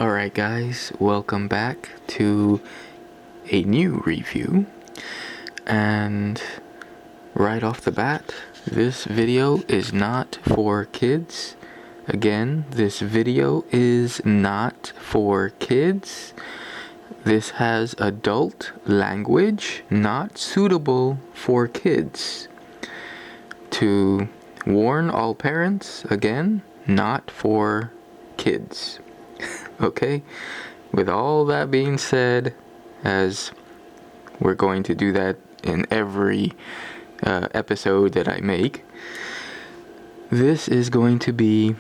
Alright guys, welcome back to a new review, and right off the bat, this video is not for kids. Again, this video is not for kids. This has adult language not suitable for kids. To warn all parents, again, not for kids. Okay, with all that being said, as we're going to do that in every episode that I make, this is going to be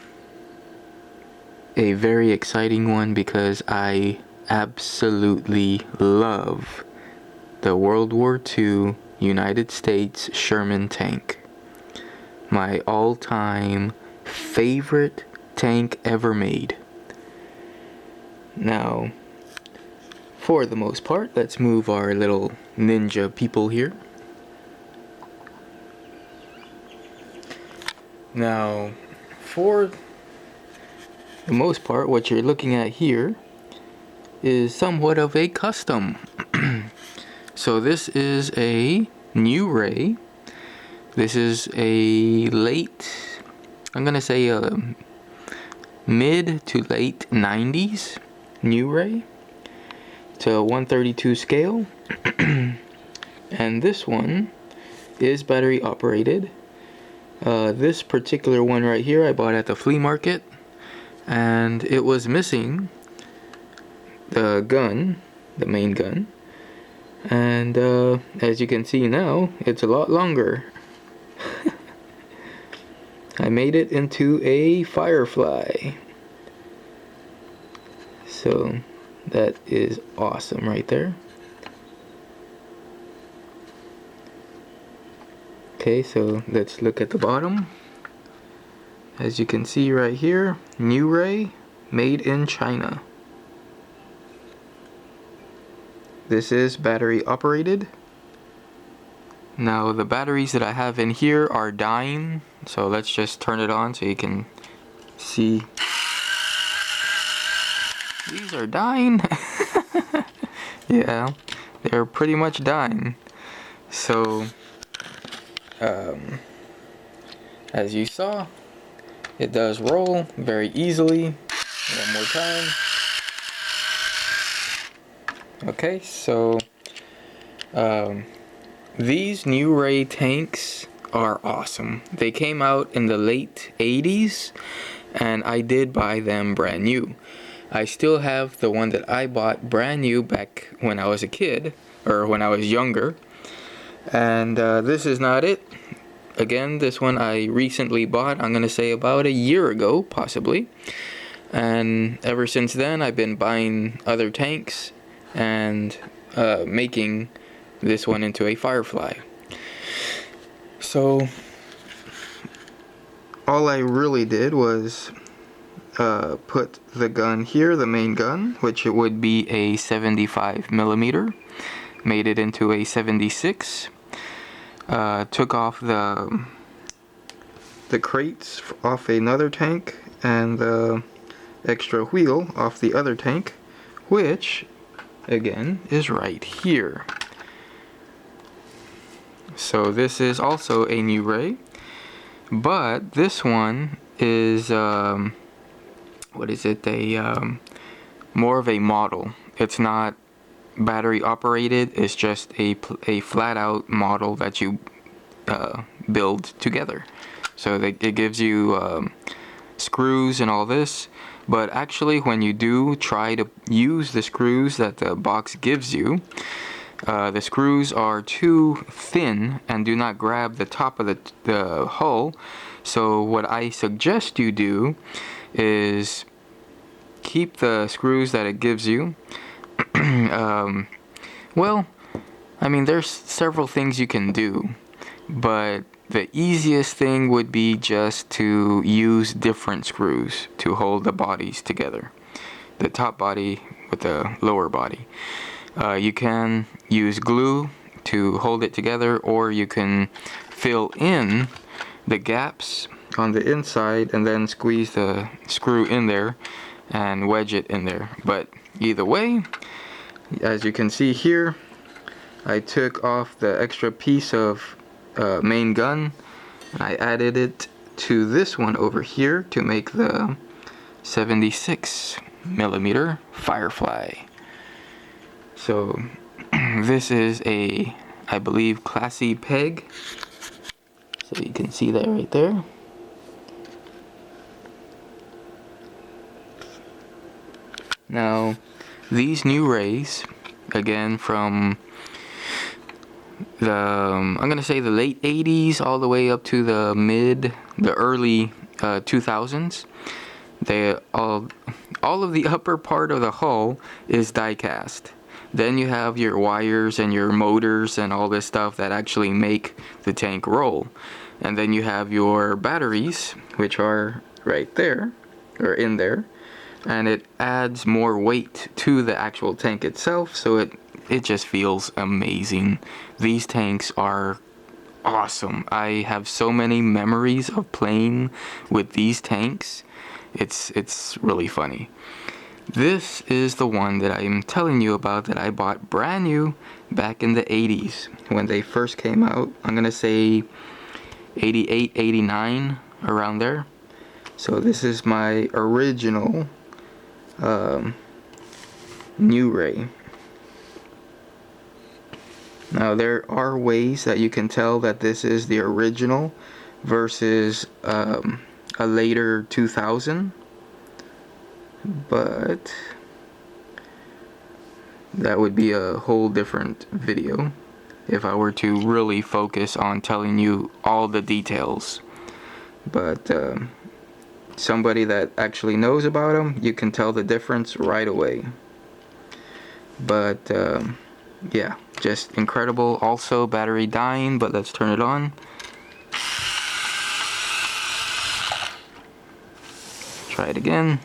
a very exciting one because I absolutely love the World War II United States Sherman tank. My all-time favorite tank ever made. Now, for the most part, let's move our little ninja people here. Now, for the most part, what you're looking at here is somewhat of a custom. So this is a new ray. This is a late, I'm gonna say a mid to late 90s new ray. It's a 132 scale. And this one is battery operated. This particular one right here I bought at the flea market, and it was missing the gun, the main gun, and as you can see now, it's a lot longer. I made it into a Firefly. So that is awesome right there. Okay, so let's look at the bottom. As you can see right here, new ray, made in China. This is battery operated. Now the batteries that I have in here are dying, so let's just turn it on so you can see. These are dying. Yeah, they're pretty much dying. So as you saw, it does roll very easily. One more time. Okay, so these new ray tanks are awesome. They came out in the late 80s, and I did buy them brand new. I still have the one that I bought brand new back when I was a kid, or when I was younger. And this is not it. Again, this one I recently bought, I'm gonna say about a year ago, possibly. And ever since then, I've been buying other tanks and making this one into a Firefly. So all I really did was put the gun here, the main gun, which it would be a 75mm, made it into a 76. Took off the crates off another tank and the extra wheel off the other tank, which again is right here. So this is also a new ray, but this one is what is it, a more of a model. It's not battery operated, it's just a flat out model that you build together. So it gives you screws and all this, but actually when you do try to use the screws that the box gives you, the screws are too thin and do not grab the top of the hull. So what I suggest you do is keep the screws that it gives you. Well, I mean, there's several things you can do, but the easiest thing would be just to use different screws to hold the bodies together. The top body with the lower body. You can use glue to hold it together, or you can fill in the gaps on the inside and then squeeze the screw in there and wedge it in there. But either way, as you can see here, I took off the extra piece of main gun and I added it to this one over here to make the 76mm Firefly. So this is a, I believe, classy peg. So you can see that right there. Now, these new rays, again from the, I'm gonna say the late 80s all the way up to the early 2000s. They all of the upper part of the hull is die-cast. Then you have your wires and your motors and all this stuff that actually make the tank roll. And then you have your batteries, which are right there, or in there. And it adds more weight to the actual tank itself, so it just feels amazing. These tanks are awesome. I have so many memories of playing with these tanks. It's really funny. This is the one that I'm telling you about that I bought brand new back in the 80s when they first came out. I'm gonna say 88, 89, around there. So this is my original new ray. Now there are ways that you can tell that this is the original versus a later 2000, but that would be a whole different video if I were to really focus on telling you all the details. But somebody that actually knows about them, you can tell the difference right away. But yeah, just incredible. Also battery dying, but let's turn it on. Try it again.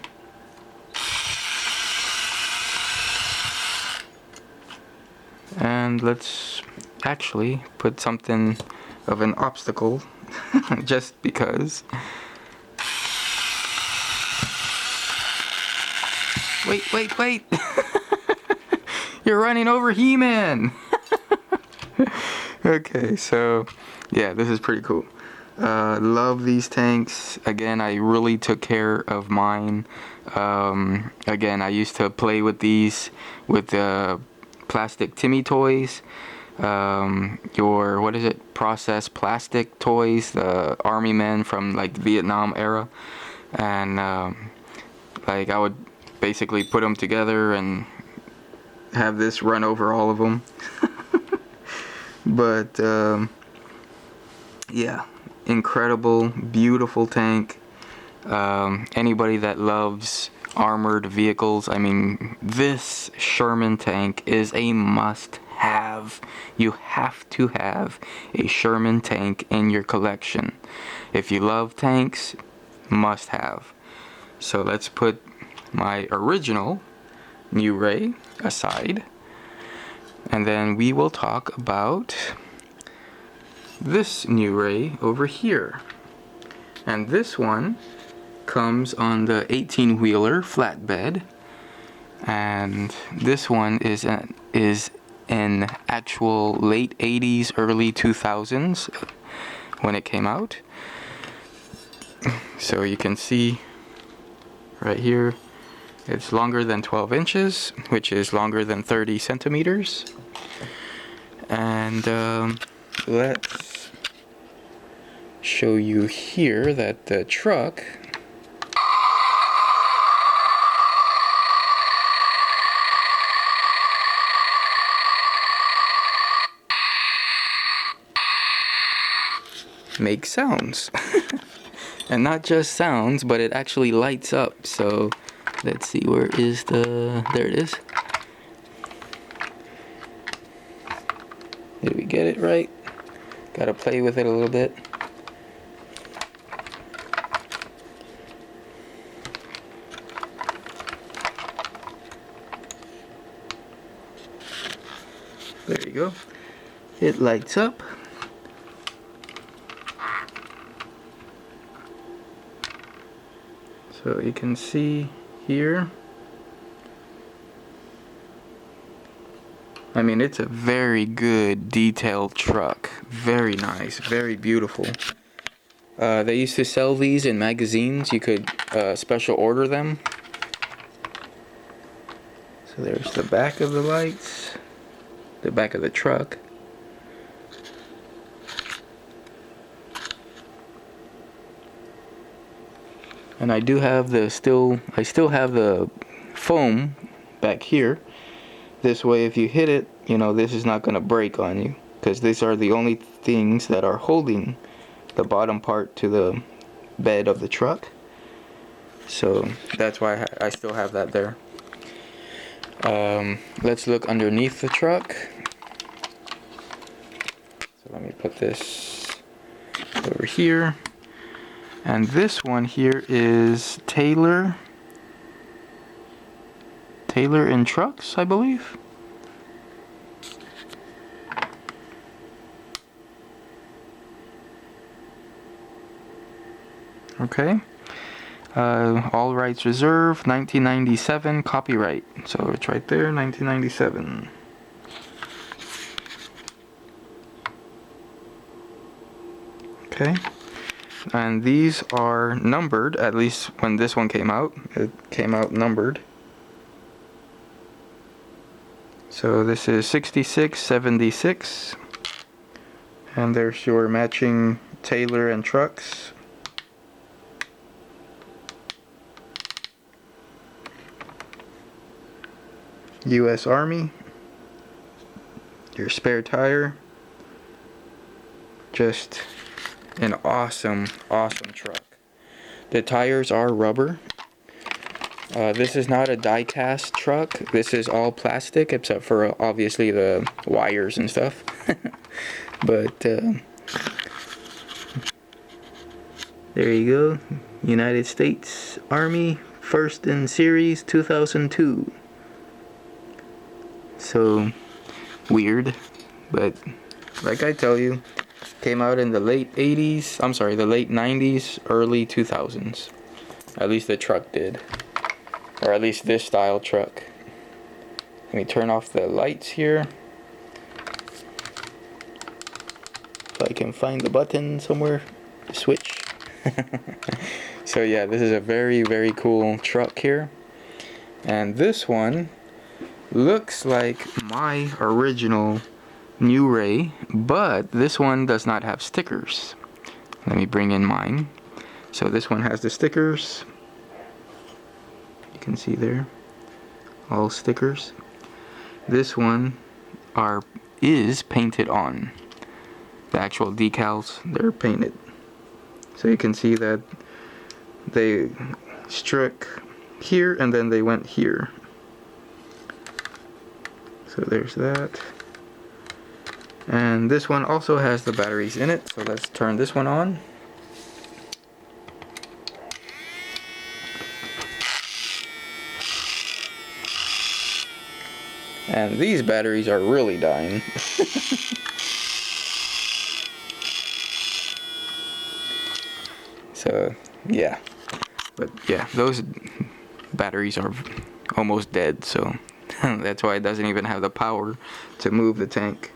And let's actually put something of an obstacle just because. Wait. You're running over He-Man. Okay, so yeah, this is pretty cool. Love these tanks. Again, I really took care of mine. Again, I used to play with these with the plastic Timmy toys. Your, what is it? Processed plastic toys, the army men from like the Vietnam era. And like I would basically put them together and have this run over all of them. But yeah, incredible, beautiful tank. Anybody that loves armored vehicles, I mean, this Sherman tank is a must-have. You have to have a Sherman tank in your collection. If you love tanks, must-have. So let's put my original new ray aside, and then we will talk about this new ray over here. And this one comes on the 18-wheeler flatbed, and this one is in actual late 80s, early 2000s when it came out. So you can see right here, it's longer than 12 inches, which is longer than 30 centimeters. And let's show you here that the truck makes sounds. And not just sounds, but it actually lights up. So let's see, where is the, there it is. Did we get it right? Gotta play with it a little bit. There you go. It lights up. So you can see here. I mean, it's a very good detailed truck. Very nice, very beautiful. They used to sell these in magazines. You could special order them. So there's the back of the lights, the back of the truck. And I do have I still have the foam back here. This way, if you hit it, you know, this is not going to break on you, because these are the only things that are holding the bottom part to the bed of the truck. So that's why I still have that there. Let's look underneath the truck. So let me put this over here. And this one here is Taylor and Trucks, I believe. Okay. All rights reserved, 1997, copyright. So it's right there, 1997. Okay. And these are numbered, at least when this one came out. It came out numbered. So this is 6676. And there's your matching Taylor and Trucks. U.S. Army. Your spare tire. Just an awesome truck. The tires are rubber. This is not a die-cast truck. This is all plastic, except for obviously the wires and stuff. But there you go. United States Army, first in series, 2002. So weird, but like I tell you, came out in the late 80s. I'm sorry, the late 90s, early 2000s. At least the truck did. Or at least this style truck. Let me turn off the lights here. If I can find the button somewhere. Switch. So yeah, this is a very, very cool truck here. And this one looks like my original U.S.A, but this one does not have stickers. Let me bring in mine. So this one has the stickers. You can see there, all stickers. This one is painted on. The actual decals, they're painted. So you can see that they struck here and then they went here. So there's that. And this one also has the batteries in it, so let's turn this one on. And these batteries are really dying. So yeah, but yeah, those batteries are almost dead, so that's why it doesn't even have the power to move the tank.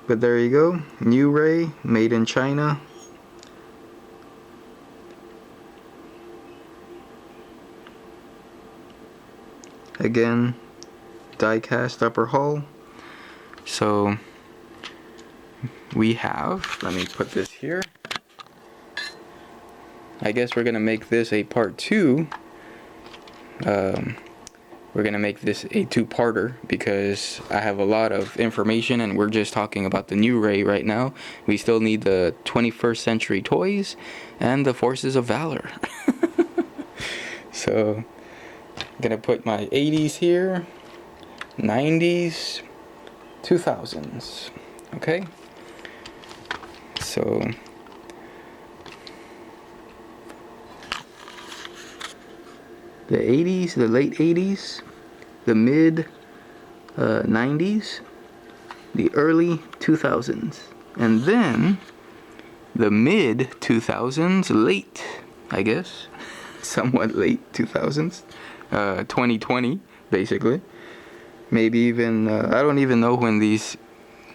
But there you go, U.S.A, made in China. Again, die-cast upper hull. So we have, let me put this here. I guess we're gonna make this a part 2. We're gonna make this a 2-parter because I have a lot of information and we're just talking about the U.S.A right now. We still need the 21st century toys and the forces of Valor. So I'm gonna put my 80s here, 90s, 2000s. Okay, so the 80s, the late 80s, the mid 90s, the early 2000s, and then the mid 2000s, late, I guess. somewhat late 2000s, 2020 basically. Maybe even I don't even know when these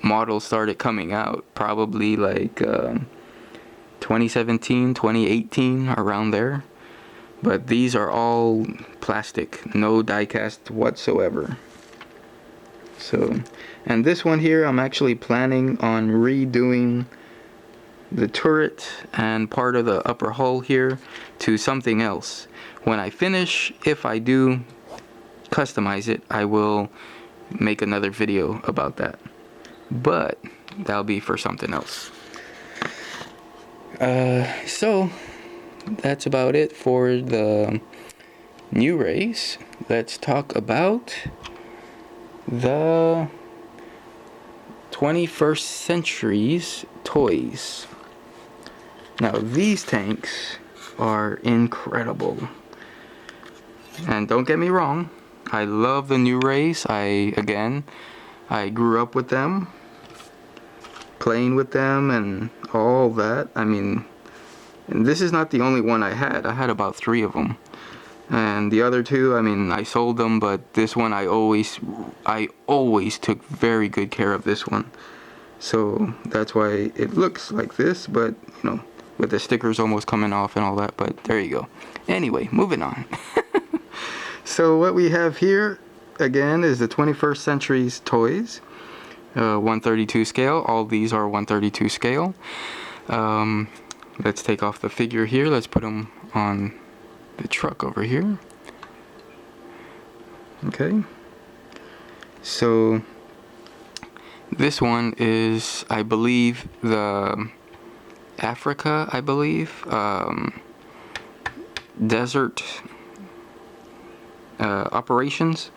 models started coming out. Probably like 2017, 2018, around there. But these are all plastic, no diecast whatsoever. So, and this one here, I'm actually planning on redoing the turret and part of the upper hull here to something else. When I finish, if I do customize it, I will make another video about that. But that'll be for something else. So that's about it for the new race. Let's talk about the 21st century's toys. Now these tanks are incredible. And don't get me wrong, I love the new race. I grew up with them, playing with them and all that. I mean, and this is not the only one I had. I had about 3 of them. And the other 2, I mean, I sold them, but this one I always took very good care of this one. So that's why it looks like this, but you know, with the stickers almost coming off and all that, but there you go. Anyway, moving on. So what we have here again is the 21st century's toys, 132 scale. All these are 132 scale. Let's take off the figure here. Let's put them on the truck over here. Okay. So this one is, I believe, the Africa, I believe, desert operations.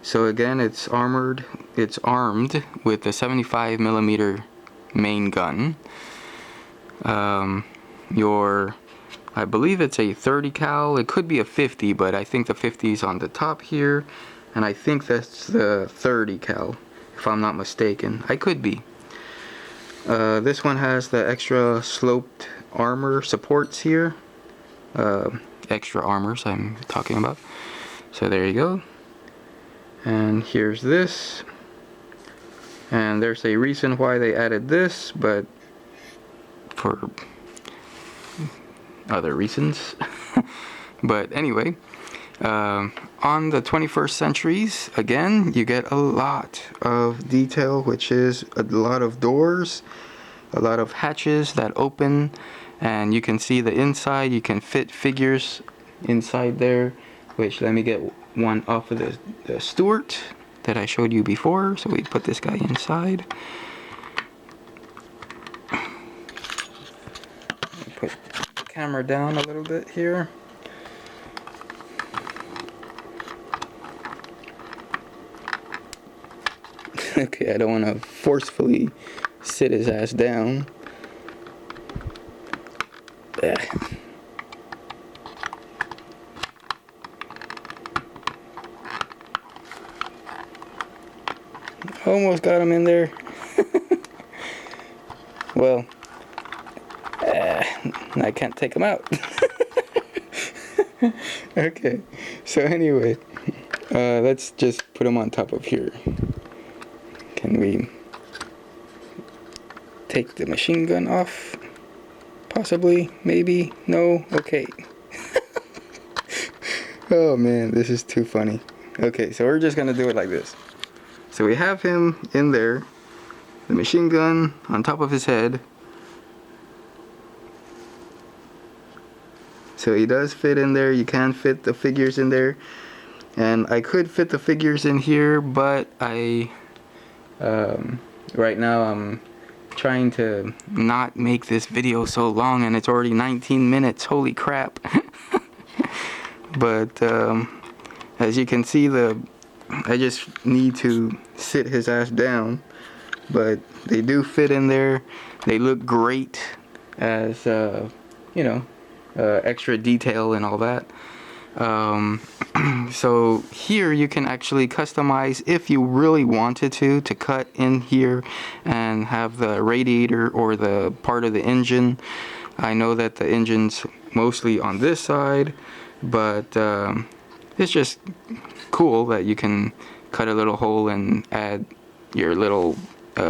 So again, it's armed with a 75 millimeter main gun. I believe it's a 30 cal. It could be a 50, but I think the 50 is on the top here, and I think that's the 30 cal, if I'm not mistaken. I could be. This one has the extra sloped armor supports here. Extra armors I'm talking about. So there you go. And here's this. And there's a reason why they added this, but for other reasons. But anyway, on the 21st centuries, again, you get a lot of detail, which is a lot of doors, a lot of hatches that open, and you can see the inside. You can fit figures inside there, which, let me get one off of the Stuart that I showed you before. So we put this guy inside. Put the camera down a little bit here. Okay, I don't want to forcefully sit his ass down. Almost got him in there. Well, I can't take him out. Okay, so anyway, let's just put him on top of here. Can we take the machine gun off? Possibly, maybe, no, okay. Oh man, this is too funny. Okay, so we're just gonna do it like this. So we have him in there, the machine gun on top of his head. So he does fit in there. You can fit the figures in there. And I could fit the figures in here, but right now I'm trying to not make this video so long, and it's already 19 minutes. Holy crap. But as you can see, I just need to sit his ass down, but they do fit in there. They look great as you know, extra detail and all that. So here you can actually customize, if you really wanted to cut in here and have the radiator or the part of the engine. I know that the engines mostly on this side, but it's just cool that you can cut a little hole and add your little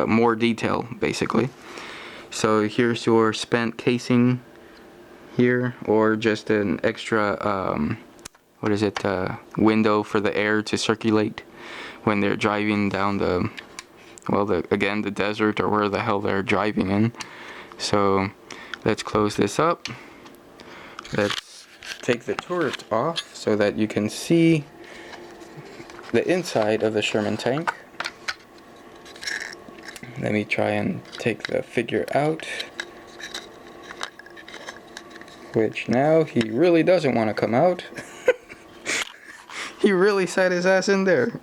more detail, basically. So here's your spent casing here, or just an extra what is it, window for the air to circulate when they're driving down the, well, again, the desert, or where the hell they're driving in. So let's close this up. Let's take the turret off so that you can see the inside of the Sherman tank. Let me try and take the figure out, which now he really doesn't want to come out. He really sat his ass in there.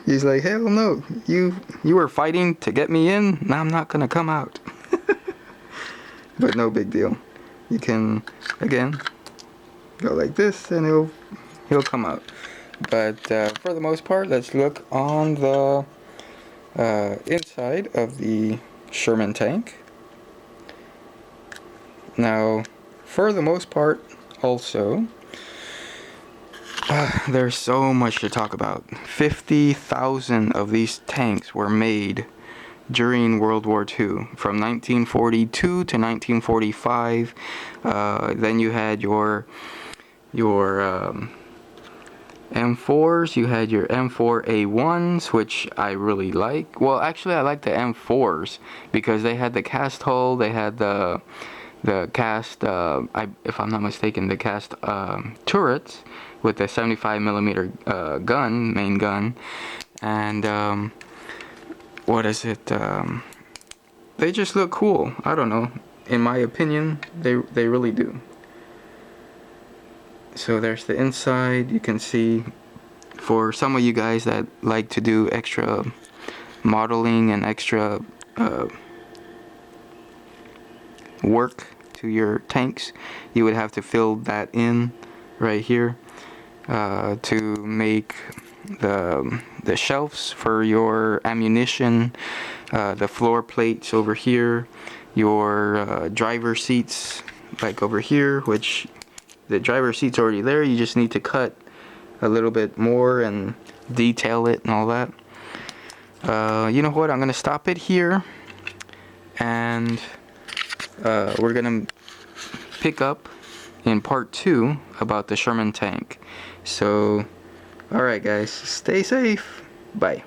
He's like, hell no, you were fighting to get me in, now I'm not gonna come out. But no big deal. You can, again, go like this and he'll come out. But for the most part, let's look on the inside of the Sherman tank. Now, for the most part, also, there's so much to talk about. 50,000 of these tanks were made during World War II, from 1942 to 1945. Then you had your M4s, you had your M4A1s, which I really like. Well, actually, I like the M4s because they had the cast hull, they had the cast, if I'm not mistaken, the cast turrets with the 75mm gun, main gun, and what is it? They just look cool. I don't know. In my opinion, they really do. So there's the inside. You can see, for some of you guys that like to do extra modeling and extra work to your tanks, you would have to fill that in right here to make the shelves for your ammunition, the floor plates over here, your driver seats like over here, which the driver seat's already there. You just need to cut a little bit more and detail it and all that. You know what, I'm gonna stop it here, and we're gonna pick up in part 2 about the Sherman tank. So alright guys, stay safe, bye.